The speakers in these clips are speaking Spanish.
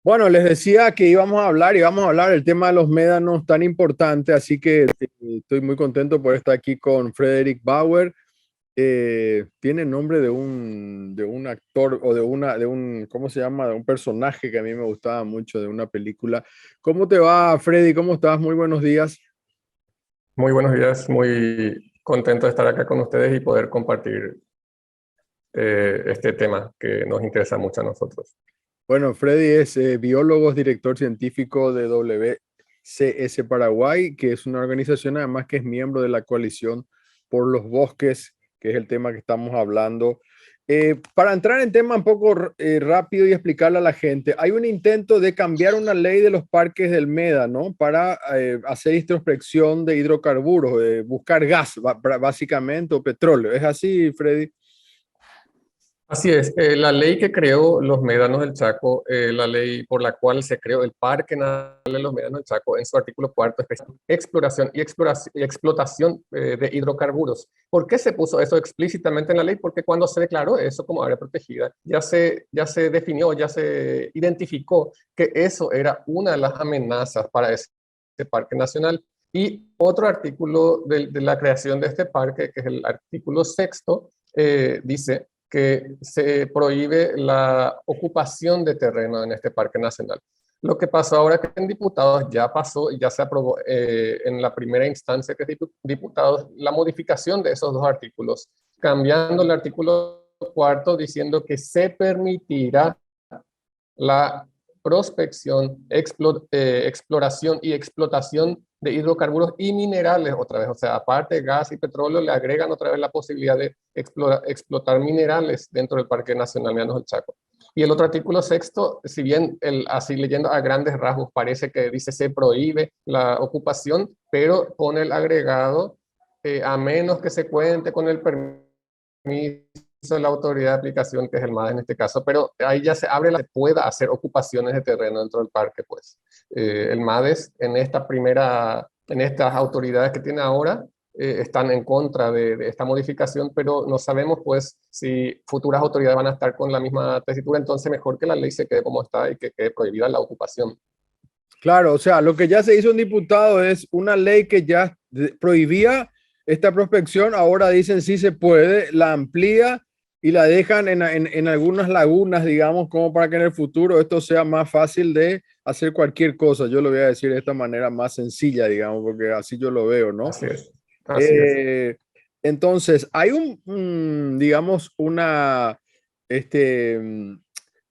Bueno, les decía que íbamos a hablar del tema de los médanos tan importante, así que estoy muy contento por estar aquí con Frederick Bauer. Tiene nombre de un actor o ¿cómo se llama? De un personaje que a mí me gustaba mucho de una película. ¿Cómo te va, Freddy? ¿Cómo estás? Muy buenos días. Muy buenos días, muy contento de estar acá con ustedes y poder compartir este tema que nos interesa mucho a nosotros. Bueno, Freddy es biólogo, es director científico de WCS Paraguay, que es una organización además que es miembro de la coalición por los bosques, que es el tema que estamos hablando. Para entrar en tema un poco rápido y explicarle a la gente, hay un intento de cambiar una ley de los parques del MEDA, ¿no? Para hacer introspección de hidrocarburos, buscar gas, básicamente, o petróleo. ¿Es así, Freddy? Así es, la ley que creó los Médanos del Chaco, la ley por la cual se creó el Parque Nacional de los Médanos del Chaco, en su artículo cuarto, especifica exploración y explotación de hidrocarburos. ¿Por qué se puso eso explícitamente en la ley? Porque cuando se declaró eso como área protegida, ya se definió, ya se identificó que eso era una de las amenazas para ese parque nacional. Y otro artículo de la creación de este parque, que es el artículo sexto, dice que se prohíbe la ocupación de terreno en este parque nacional. Lo que pasó ahora que en diputados ya pasó y ya se aprobó en la primera instancia que diputados la modificación de esos dos artículos, cambiando el artículo cuarto diciendo que se permitirá la prospección, exploración y explotación de hidrocarburos y minerales otra vez. O sea, aparte de gas y petróleo, le agregan otra vez la posibilidad de explotar minerales dentro del Parque Nacional Llanos del Chaco. Y el otro artículo sexto, si bien así leyendo a grandes rasgos parece que dice se prohíbe la ocupación, pero pone el agregado a menos que se cuente con el permiso de la autoridad de aplicación, que es el MADES en este caso, pero ahí ya se abre la que pueda hacer ocupaciones de terreno dentro del parque, pues. El MADES en estas autoridades que tiene ahora, están en contra de esta modificación, pero no sabemos pues si futuras autoridades van a estar con la misma tesitura, entonces mejor que la ley se quede como está y que quede prohibida la ocupación. Claro, o sea, lo que ya se hizo un diputado es una ley que ya prohibía esta prospección, ahora dicen sí se puede, la amplía y la dejan en algunas lagunas, digamos, como para que en el futuro esto sea más fácil de hacer cualquier cosa. Yo lo voy a decir de esta manera más sencilla, digamos, porque así yo lo veo, ¿no? Así es, así es. Eh, entonces, hay digamos, este,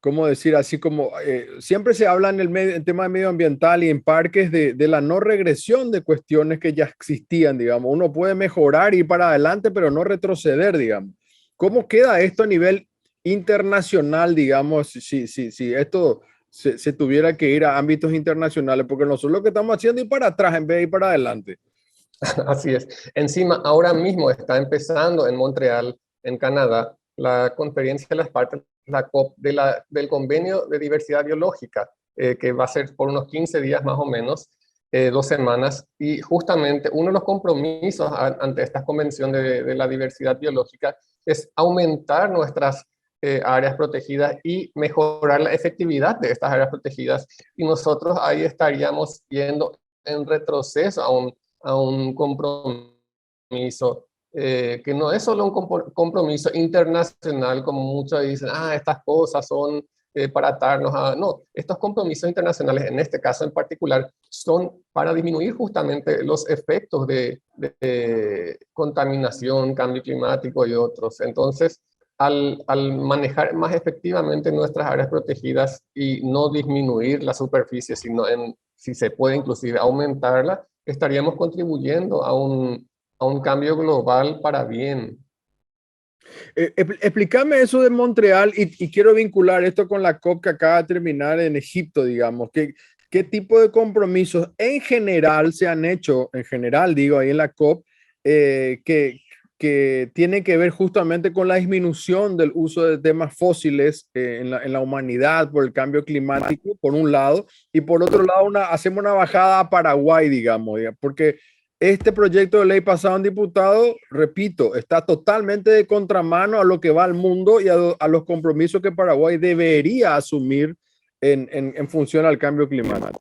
¿cómo decir? Así como siempre se habla en tema de medioambiental y en parques de la no regresión de cuestiones que ya existían, digamos. Uno puede mejorar y ir para adelante, pero no retroceder, digamos. ¿Cómo queda esto a nivel internacional, digamos, si esto se tuviera que ir a ámbitos internacionales? Porque nosotros lo que estamos haciendo es ir para atrás en vez de ir para adelante. Así es. Encima, ahora mismo está empezando en Montreal, en Canadá, la conferencia de las partes, la COP, del Convenio de Diversidad Biológica, que va a ser por unos 15 días más o menos, 2 semanas. Y justamente uno de los compromisos ante esta convención de la diversidad biológica es aumentar nuestras áreas protegidas y mejorar la efectividad de estas áreas protegidas. Y nosotros ahí estaríamos yendo en retroceso a un compromiso que no es solo un compromiso internacional, como muchos dicen, estas cosas son para atarnos a... No, estos compromisos internacionales, en este caso en particular, son para disminuir justamente los efectos de contaminación, cambio climático y otros. Entonces, al manejar más efectivamente nuestras áreas protegidas y no disminuir la superficie, sino si se puede inclusive aumentarla, estaríamos contribuyendo a un cambio global para bien. Explícame eso de Montreal y quiero vincular esto con la COP que acaba de terminar en Egipto, digamos. ¿Qué tipo de compromisos en general se han hecho, en general digo, ahí en la COP, eh, que, que tienen que ver justamente con la disminución del uso de temas fósiles en la humanidad por el cambio climático, por un lado, y por otro lado hacemos una bajada a Paraguay, digamos, porque este proyecto de ley pasado en diputado, repito, está totalmente de contramano a lo que va al mundo y a los compromisos que Paraguay debería asumir en función al cambio climático.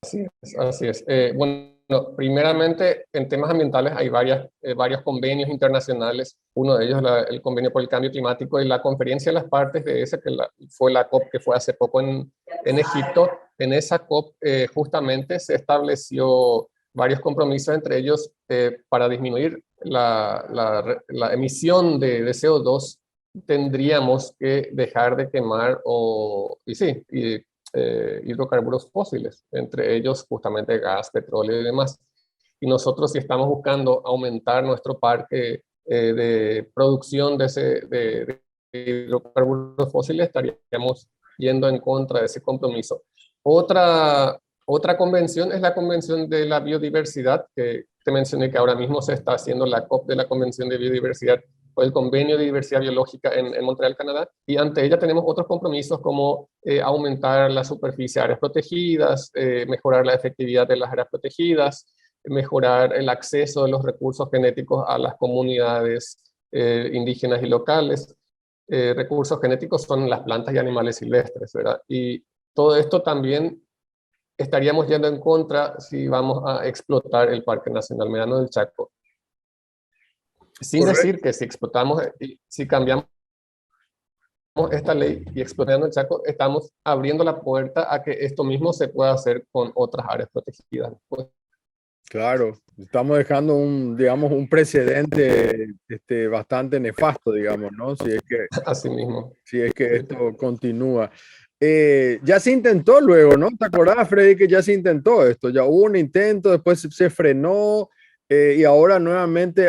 Así es, así es. Bueno, primeramente, en temas ambientales hay varios convenios internacionales. Uno de ellos es el Convenio por el Cambio Climático y la Conferencia de las Partes de ese, fue la COP que fue hace poco en Egipto. En esa COP justamente se estableció varios compromisos, entre ellos para disminuir la emisión de CO2, tendríamos que dejar de quemar hidrocarburos fósiles, entre ellos justamente gas, petróleo y demás. Y nosotros, si estamos buscando aumentar nuestro parque de producción de hidrocarburos fósiles, estaríamos yendo en contra de ese compromiso. Otra convención es la Convención de la Biodiversidad, que te mencioné que ahora mismo se está haciendo la COP de la Convención de Biodiversidad, o el Convenio de Diversidad Biológica en Montreal, Canadá, y ante ella tenemos otros compromisos como aumentar la superficie de áreas protegidas, mejorar la efectividad de las áreas protegidas, mejorar el acceso de los recursos genéticos a las comunidades indígenas y locales. Recursos genéticos son las plantas y animales silvestres, ¿verdad? Y todo esto también estaríamos yendo en contra si vamos a explotar el Parque Nacional Médanos del Chaco. Sin Correcto. decir que si explotamos, si cambiamos esta ley y explotando el Chaco, estamos abriendo la puerta a que esto mismo se pueda hacer con otras áreas protegidas. Claro, estamos dejando digamos, un precedente bastante nefasto, digamos, ¿no? Así mismo. Si es que esto continúa. Ya se intentó luego, ¿no? ¿Te acordás, Freddy, que ya se intentó esto? Ya hubo un intento, después se frenó y ahora nuevamente,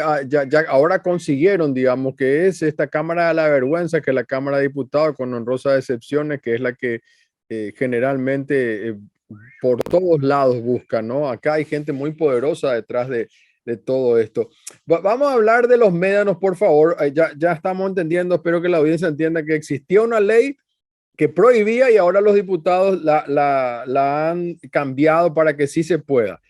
ahora consiguieron, digamos, que es esta Cámara de la Vergüenza, que es la Cámara de Diputados, con honrosas excepciones, que es la que generalmente por todos lados busca, ¿no? Acá hay gente muy poderosa detrás de todo esto. Vamos a hablar de los médanos, por favor. Ya estamos entendiendo, espero que la audiencia entienda que existía una ley que prohibía y ahora los diputados la han cambiado para que sí se pueda.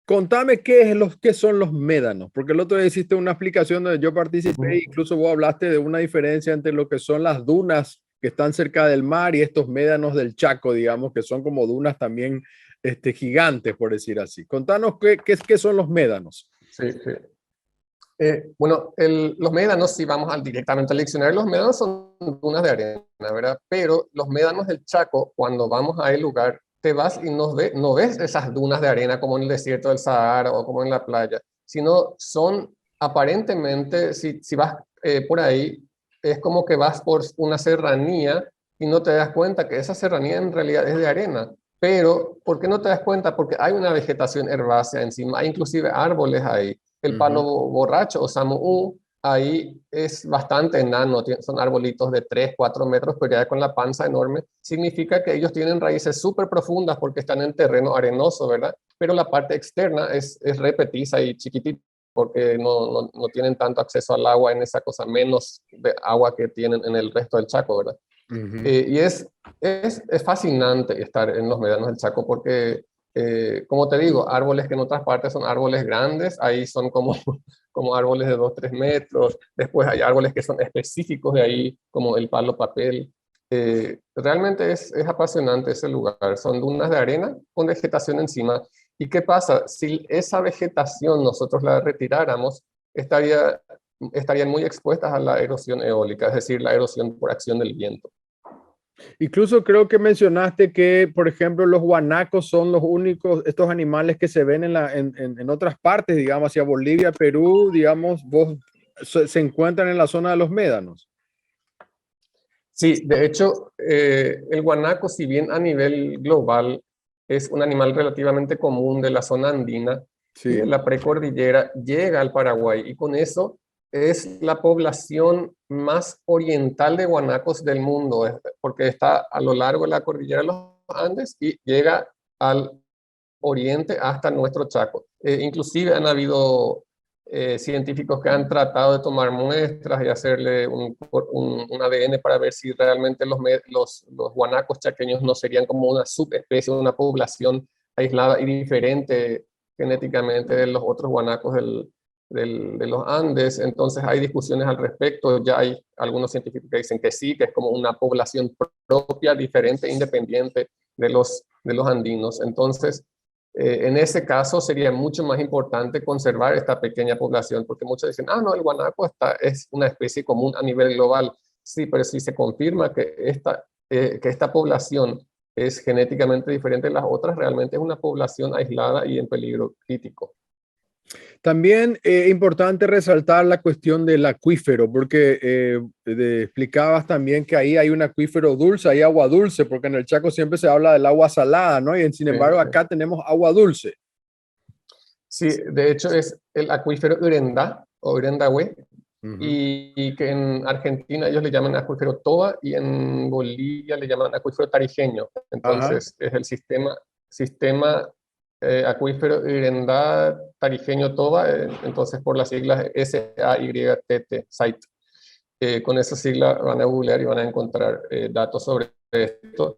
Contame qué son los médanos, porque el otro día hiciste una explicación donde yo participé, incluso vos hablaste de una diferencia entre lo que son las dunas que están cerca del mar y estos médanos del Chaco, digamos, que son como dunas también gigantes, por decir así. Contanos qué son los médanos. Sí, sí. Bueno, los médanos, si vamos directamente al diccionario, los médanos son dunas de arena, ¿verdad? Pero los médanos del Chaco, cuando vamos a el lugar, te vas y no ves esas dunas de arena como en el desierto del Sahara o como en la playa, sino son aparentemente, si vas por ahí, es como que vas por una serranía y no te das cuenta que esa serranía en realidad es de arena. Pero, ¿por qué no te das cuenta? Porque hay una vegetación herbácea encima, hay inclusive árboles ahí. El palo borracho o samuú, ahí es bastante enano, son arbolitos de 3, 4 metros, pero ya con la panza enorme. Significa que ellos tienen raíces súper profundas porque están en terreno arenoso, ¿verdad? Pero la parte externa es repetiza y chiquitita porque no tienen tanto acceso al agua en esa cosa, menos de agua que tienen en el resto del Chaco, ¿verdad? Y es fascinante estar en los médanos del Chaco porque, como te digo, árboles que en otras partes son árboles grandes, ahí son como árboles de 2, 3 metros, después hay árboles que son específicos de ahí, como el palo papel. Realmente es apasionante ese lugar, son dunas de arena con vegetación encima. ¿Y qué pasa? Si esa vegetación nosotros la retiráramos, estarían muy expuestas a la erosión eólica, es decir, la erosión por acción del viento. Incluso creo que mencionaste que, por ejemplo, los guanacos son los únicos, estos animales que se ven en otras partes, digamos, hacia Bolivia, Perú, digamos, se encuentran en la zona de los médanos. Sí, de hecho, el guanaco, si bien a nivel global es un animal relativamente común de la zona andina, sí, y en la precordillera llega al Paraguay, y con eso es la población más oriental de guanacos del mundo, porque está a lo largo de la cordillera de los Andes y llega al oriente hasta nuestro Chaco. Inclusive han habido científicos que han tratado de tomar muestras y hacerle un ADN para ver si realmente los guanacos chaqueños no serían como una subespecie, una población aislada y diferente genéticamente de los otros guanacos de los Andes, entonces hay discusiones al respecto, ya hay algunos científicos que dicen que sí, que es como una población propia, diferente, independiente de los andinos. Entonces, en ese caso sería mucho más importante conservar esta pequeña población, porque muchos dicen, ah, no, el guanaco es una especie común a nivel global. Sí, pero si se confirma que esta población es genéticamente diferente de las otras, realmente es una población aislada y en peligro crítico. También es importante resaltar la cuestión del acuífero, porque explicabas también que ahí hay un acuífero dulce, hay agua dulce, porque en el Chaco siempre se habla del agua salada, ¿no? Y sin embargo acá tenemos agua dulce. Sí, de hecho es el acuífero Urendá o Urendahue, y que en Argentina ellos le llaman acuífero Toba y en Bolivia le llaman acuífero tarijeño. Entonces es el sistema acuífero Urendá tarijeño Toba, entonces por las siglas SAYTT, SAIT. Con esa sigla van a googlear y van a encontrar datos sobre esto,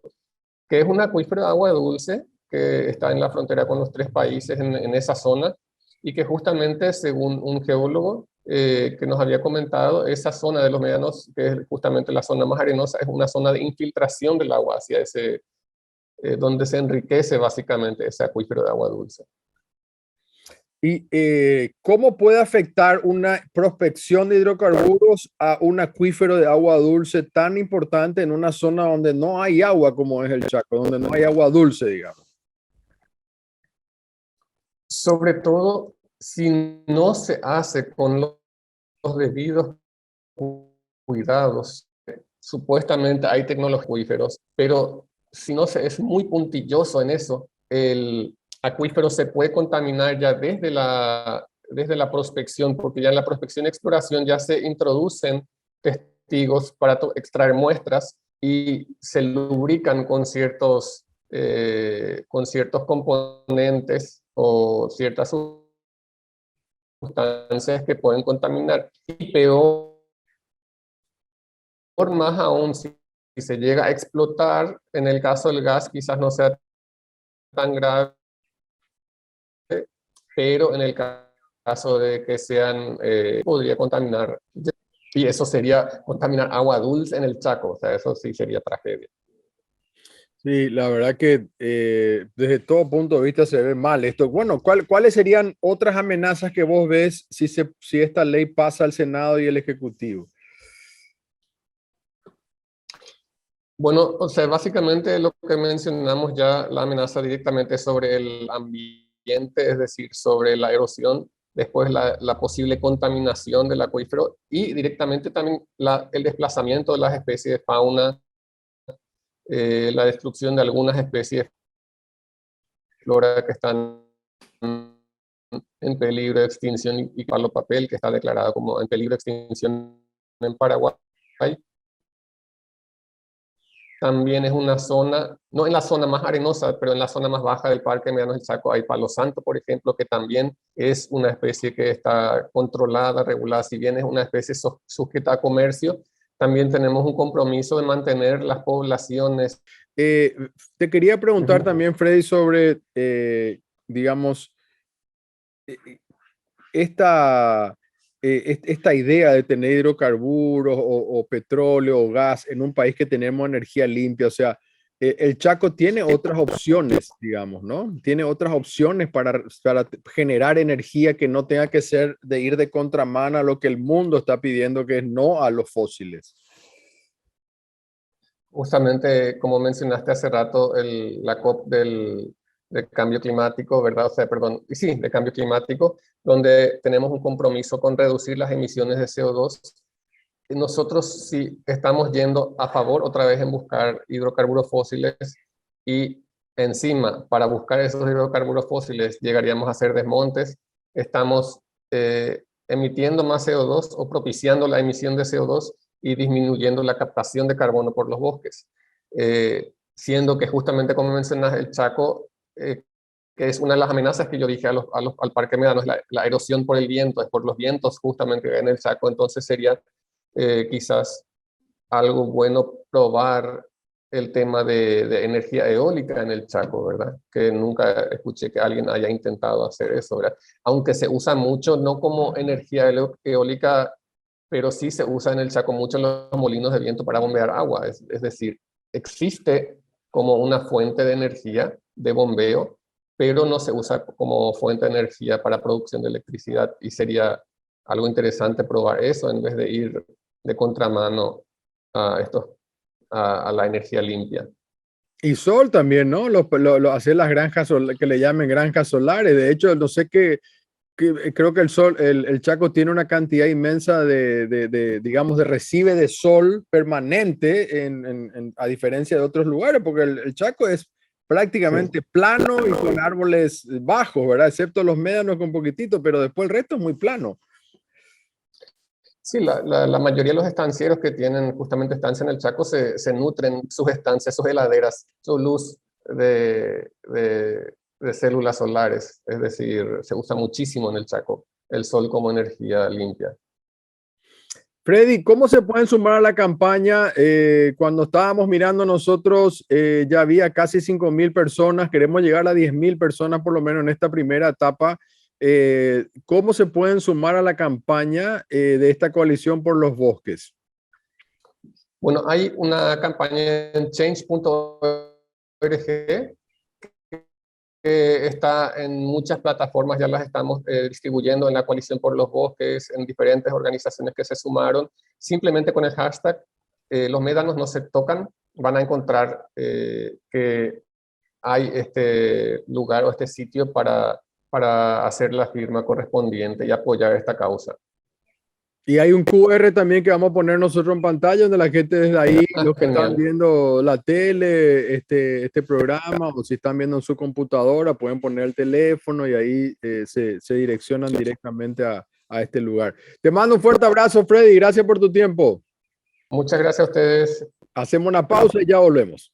que es un acuífero de agua dulce que está en la frontera con los tres países en esa zona, y que justamente, según un geólogo que nos había comentado, esa zona de los médanos, que es justamente la zona más arenosa, es una zona de infiltración del agua hacia ese, donde se enriquece básicamente ese acuífero de agua dulce. ¿Y cómo puede afectar una prospección de hidrocarburos a un acuífero de agua dulce tan importante en una zona donde no hay agua como es el Chaco, donde no hay agua dulce, digamos? Sobre todo si no se hace con los debidos cuidados. Supuestamente hay tecnologías acuíferos, pero si no se es muy puntilloso en eso, el acuífero se puede contaminar ya desde la prospección, porque ya en la prospección y exploración ya se introducen testigos para extraer muestras y se lubrican con ciertos componentes o ciertas sustancias que pueden contaminar. Y peor, más aún, si se llega a explotar, en el caso del gas quizás no sea tan grave, pero en el caso de que sean, podría contaminar, y eso sería contaminar agua dulce en el Chaco, o sea, eso sí sería tragedia. Sí, la verdad que desde todo punto de vista se ve mal esto. Bueno, ¿cuáles serían otras amenazas que vos ves si esta ley pasa al Senado y el Ejecutivo? Bueno, o sea, básicamente lo que mencionamos ya, la amenaza directamente sobre el ambiente, es decir, sobre la erosión, después la posible contaminación del acuífero y directamente también el desplazamiento de las especies de fauna, la destrucción de algunas especies de flora que están en peligro de extinción, y palo papel, que está declarado como en peligro de extinción en Paraguay. También es una zona, no en la zona más arenosa, pero en la zona más baja del Parque Médanos del Chaco hay palo santo, por ejemplo, que también es una especie que está controlada, regulada. Si bien es una especie sujeta a comercio, también tenemos un compromiso de mantener las poblaciones. Te quería preguntar también, Freddy, sobre, digamos, esta, esta idea de tener hidrocarburos o petróleo o gas en un país que tenemos energía limpia. O sea, el Chaco tiene otras opciones, digamos, ¿no? Tiene otras opciones para generar energía que no tenga que ser de ir de contramano a lo que el mundo está pidiendo, que es no a los fósiles. Justamente, como mencionaste hace rato, la COP de cambio climático, ¿verdad? O sea, perdón, sí, de cambio climático, donde tenemos un compromiso con reducir las emisiones de CO2. Nosotros sí estamos yendo a favor otra vez en buscar hidrocarburos fósiles, y encima, para buscar esos hidrocarburos fósiles, llegaríamos a hacer desmontes. Estamos emitiendo más CO2 o propiciando la emisión de CO2 y disminuyendo la captación de carbono por los bosques. Siendo que justamente, como mencionas, el Chaco, que es una de las amenazas que yo dije al Parque Médano, es la erosión por el viento, es por los vientos justamente en el Chaco. Entonces sería quizás algo bueno probar el tema de energía eólica en el Chaco, ¿verdad? Que nunca escuché que alguien haya intentado hacer eso, ¿verdad? Aunque se usa mucho, no como energía eólica, pero sí se usa en el Chaco mucho en los molinos de viento para bombear agua. Es decir, existe como una fuente de energía de bombeo, pero no se usa como fuente de energía para producción de electricidad. Y sería algo interesante probar eso en vez de ir de contramano a la energía limpia. Y sol también, ¿no? Hacer las granjas que le llamen granjas solares. De hecho, no sé qué, creo que el Chaco tiene una cantidad inmensa digamos, de recibe de sol permanente a diferencia de otros lugares, porque el Chaco es prácticamente plano y con árboles bajos, ¿verdad? Excepto los médanos con poquitito, pero después el resto es muy plano. Sí, la mayoría de los estancieros que tienen justamente estancia en el Chaco se nutren sus estancias, sus heladeras, su luz de células solares. Es decir, se usa muchísimo en el Chaco el sol como energía limpia. Freddy, ¿cómo se pueden sumar a la campaña? Cuando estábamos mirando nosotros, ya había casi 5.000 personas. Queremos llegar a 10.000 personas por lo menos en esta primera etapa. ¿Cómo se pueden sumar a la campaña de esta coalición por los bosques? Bueno, hay una campaña en change.org que está en muchas plataformas, ya las estamos distribuyendo en la Coalición por los Bosques, en diferentes organizaciones que se sumaron. Simplemente con el hashtag los médanos no se tocan, van a encontrar que hay este lugar o este sitio para hacer la firma correspondiente y apoyar esta causa. Y hay un QR también que vamos a poner nosotros en pantalla, donde la gente desde ahí, los que están viendo la tele, este programa, o si están viendo en su computadora, pueden poner el teléfono y ahí se direccionan directamente a este lugar. Te mando un fuerte abrazo, Freddy. Gracias por tu tiempo. Muchas gracias a ustedes. Hacemos una pausa y ya volvemos.